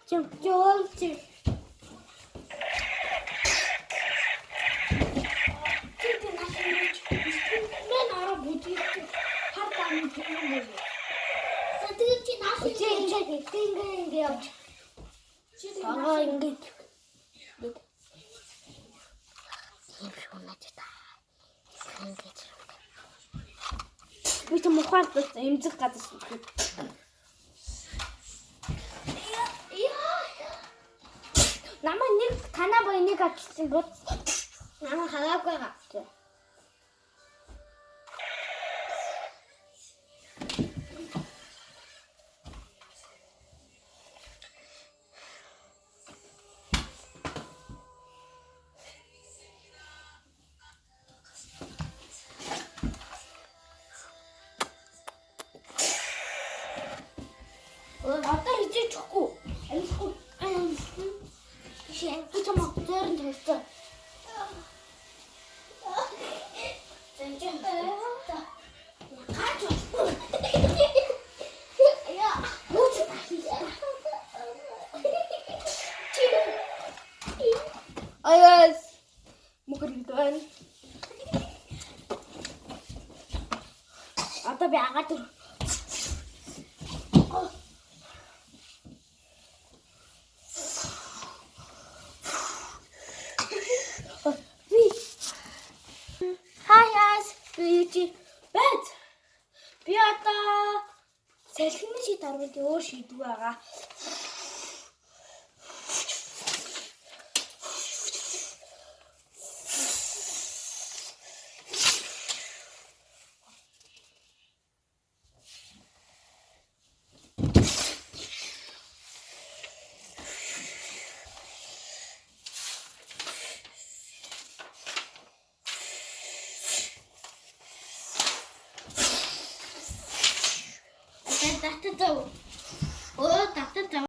Жолч. Мен араа бүдгийг хар тааны юм. Тэгээд чи нааш ингэ явж. Аа ингэ. Ийм шунаж та. Ингэж. Би ч мухаар эмзэг газар шүү. Намаа нэг танаа боо нэг авчихсан гот. Намаа хагаагүй гавчих. Одоо хийж чөхгүй. Амихгүй. Шин чамаа зөрөнд хэлсэн. Ayos. Mukhaan. Ata bi agat. Hi guys. Beauty. Bed. Би одоо салхины шийд аргууд өөр шийдвэ байгаа. Таттай. Оо таттай.